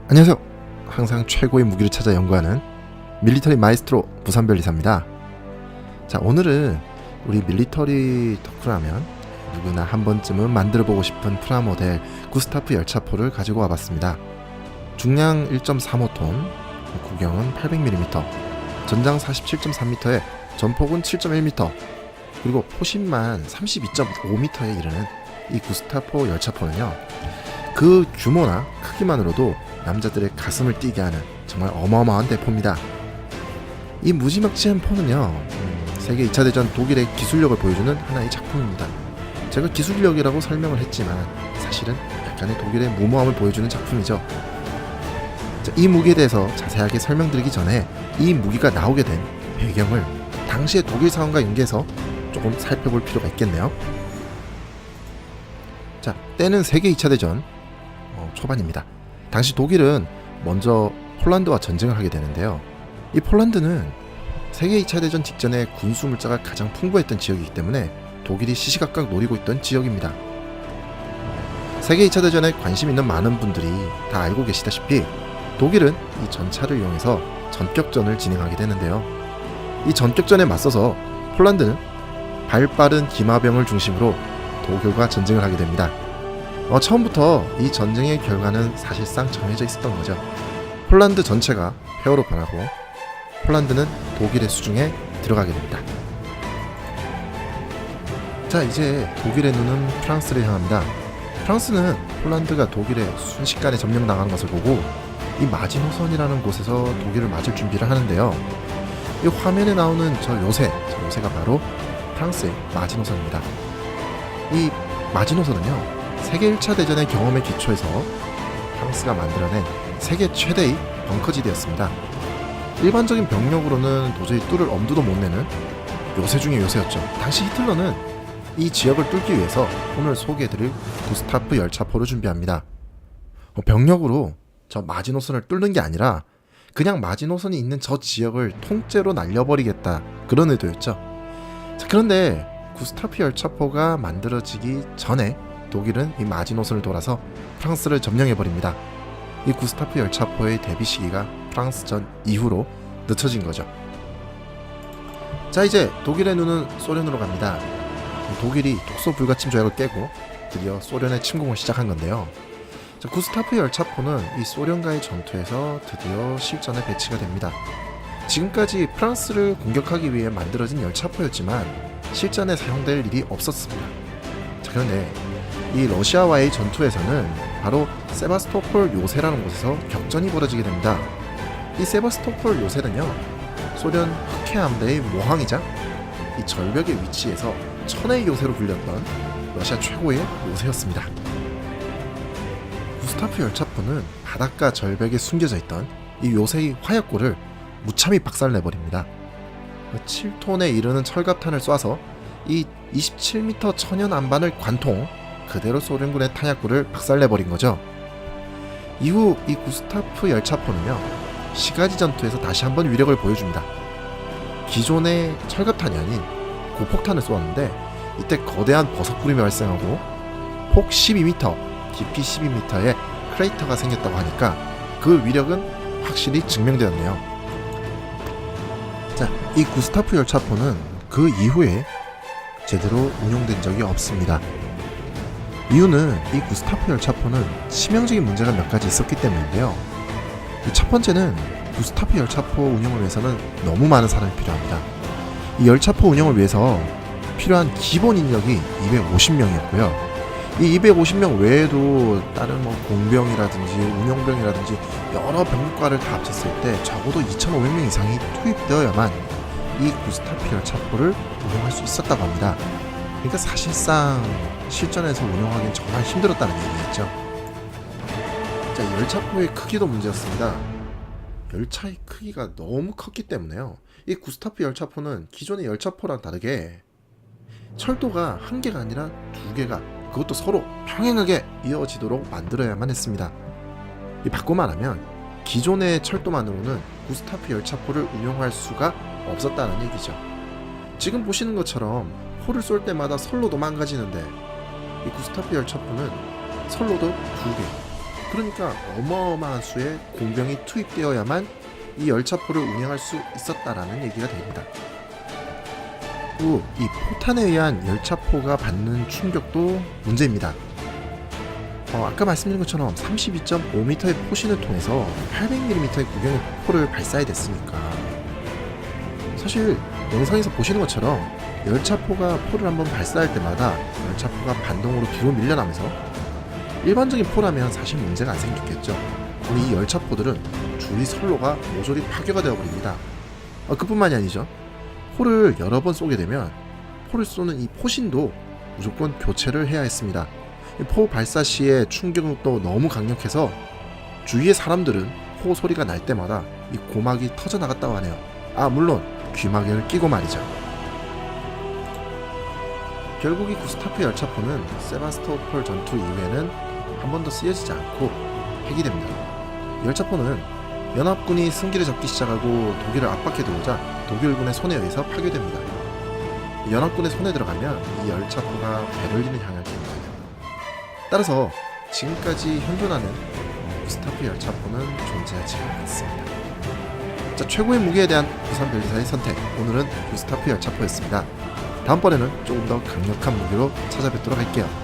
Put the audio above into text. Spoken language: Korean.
안녕하세요. 항상 최고의 무기를 찾아 연구하는 밀리터리 마이스트로 부산별리사입니다. 자, 오늘은 우리 밀리터리 덕후를 하면 누구나 한 번쯤은 만들어보고 싶은 프라모델 구스타프 열차포를 가지고 와봤습니다. 중량 1.35톤, 구경은 800mm, 전장 47.3m에 전폭은 7.1m, 그리고 포신만 32.5m에 이르는 이 구스타프 열차포는요, 그 규모나 크기만으로도 남자들의 가슴을 뛰게 하는 정말 어마어마한 대포입니다. 이 무지막지한 포는요, 세계 2차 대전 독일의 기술력을 보여주는 하나의 작품입니다. 제가 기술력이라고 설명을 했지만 사실은 약간의 독일의 무모함을 보여주는 작품이죠. 자, 이 무기에 대해서 자세하게 설명드리기 전에 이 무기가 나오게 된 배경을 당시의 독일 상황과 연계해서 조금 살펴볼 필요가 있겠네요. 자, 때는 세계 2차 대전 초반입니다. 당시 독일은 먼저 폴란드와 전쟁을 하게 되는데요. 이 폴란드는 세계 2차 대전 직전에 군수 물자가 가장 풍부했던 지역이기 때문에 독일이 시시각각 노리고 있던 지역입니다. 세계 2차 대전에 관심 있는 많은 분들이 다 알고 계시다시피 독일은 이 전차를 이용해서 전격전을 진행하게 되는데요. 이 전격전에 맞서서 폴란드는 발빠른 기마병을 중심으로 독일과 전쟁을 하게 됩니다. 처음부터 이 전쟁의 결과는 사실상 정해져 있었던 거죠. 폴란드 전체가 폐허로 변하고 폴란드는 독일의 수중에 들어가게 됩니다. 자, 이제 독일의 눈은 프랑스를 향합니다. 프랑스는 폴란드가 독일에 순식간에 점령당하는 것을 보고 이 마지노선이라는 곳에서 독일을 맞을 준비를 하는데요. 이 화면에 나오는 저 요새가 바로 프랑스의 마지노선입니다. 이 마지노선은요, 세계 1차 대전의 경험에 기초해서 프랑스가 만들어낸 세계 최대의 벙커지대였습니다. 일반적인 병력으로는 도저히 뚫을 엄두도 못 내는 요새 중의 요새였죠. 당시 히틀러는 이 지역을 뚫기 위해서 오늘 소개해드릴 구스타프 열차포를 준비합니다. 병력으로 저 마지노선을 뚫는 게 아니라 그냥 마지노선이 있는 저 지역을 통째로 날려버리겠다, 그런 의도였죠. 자, 그런데 구스타프 열차포가 만들어지기 전에 독일은 이 마지노선을 돌아서 프랑스를 점령해버립니다. 이 구스타프 열차포의 데뷔 시기가 프랑스전 이후로 늦춰진 거죠. 자, 이제 독일의 눈은 소련으로 갑니다. 독일이 독소 불가침 조약을 깨고 드디어 소련의 침공을 시작한 건데요. 자, 구스타프 열차포는 이 소련과의 전투에서 드디어 실전에 배치가 됩니다. 지금까지 프랑스를 공격하기 위해 만들어진 열차포였지만 실전에 사용될 일이 없었습니다. 자, 그런데 이 러시아와의 전투에서는 바로 세바스토폴 요새라는 곳에서 격전이 벌어지게 됩니다. 이 세바스토폴 요새는요, 소련 흑해 함대의 모항이자 이 절벽의 위치에서 천의 요새로 불렸던 러시아 최고의 요새였습니다. 구스타프 열차포는 바닷가 절벽에 숨겨져 있던 이 요새의 화약고를 무참히 박살내버립니다. 7톤에 이르는 철갑탄을 쏴서 이 27m 천연 안반을 관통, 그대로 소련군의 탄약고를 박살내버린 거죠. 이후 이 구스타프 열차포는요, 시가지 전투에서 다시 한번 위력을 보여줍니다. 기존의 철갑탄이 아닌 고폭탄을 쏘았는데 이때 거대한 버섯구름이 발생하고 폭 12m, 깊이 12m의 크레이터가 생겼다고 하니까 그 위력은 확실히 증명되었네요. 자, 이 구스타프 열차포는 그 이후에 제대로 운용된 적이 없습니다. 이유는 이 구스타프 열차포는 치명적인 문제가 몇 가지 있었기 때문인데요. 첫 번째는 구스타프 열차포 운영을 위해서는 너무 많은 사람이 필요합니다. 이 열차포 운영을 위해서 필요한 기본 인력이 250명이었고요. 이 250명 외에도 다른 공병이라든지 운용병이라든지 여러 병력과를 다 합쳤을 때 적어도 2,500명 이상이 투입되어야만 이 구스타프 열차포를 운영할 수 있었다고 합니다. 그러니까 사실상 실전에서 운영하기는 정말 힘들었다는 얘기겠죠. 자, 열차포의 크기도 문제였습니다. 열차의 크기가 너무 컸기 때문에요, 이 구스타프 열차포는 기존의 열차포랑 다르게 철도가 한 개가 아니라 두 개가, 그것도 서로 평행하게 이어지도록 만들어야만 했습니다. 바꿔 말하면 기존의 철도만으로는 구스타프 열차포를 운용할 수가 없었다는 얘기죠. 지금 보시는 것처럼 포를 쏠 때마다 선로도 망가지는데 이 구스타프 열차포는 선로도 두 개, 그러니까 어마어마한 수의 공병이 투입되어야만 이 열차포를 운영할 수 있었다라는 얘기가 됩니다. 또 이 포탄에 의한 열차포가 받는 충격도 문제입니다. 아까 말씀드린 것처럼 32.5m의 포신을 통해서 800mm의 구경의 폭포를 발사해 냈으니까 사실 영상에서 보시는 것처럼 열차포가 포를 한번 발사할 때마다 열차포가 반동으로 뒤로 밀려나면서 일반적인 포라면 사실 문제가 안 생겼겠죠. 근데 이 열차포들은 주위 선로가 모조리 파괴가 되어버립니다. 그뿐만이 아니죠. 포를 여러 번 쏘게 되면 포를 쏘는 이 포신도 무조건 교체를 해야 했습니다. 포 발사 시에 충격도 너무 강력해서 주위의 사람들은 포 소리가 날 때마다 이 고막이 터져 나갔다고 하네요. 물론 귀마개를 끼고 말이죠. 결국 이 구스타프 열차포는 세바스토폴 전투 이후에는 한 번도 쓰여지지 않고 폐기됩니다. 열차포는 연합군이 승기를 잡기 시작하고 독일을 압박해 들어오자 독일군의 손에 의해서 파괴됩니다. 연합군의 손에 들어가면 이 열차포가 베를린을 향할 계획입니다. 따라서 지금까지 현존하는 구스타프 열차포는 존재하지 않습니다. 자, 최고의 무기에 대한 부산 벨기사의 선택, 오늘은 구스타프 열차포였습니다. 다음번에는 조금 더 강력한 무기로 찾아뵙도록 할게요.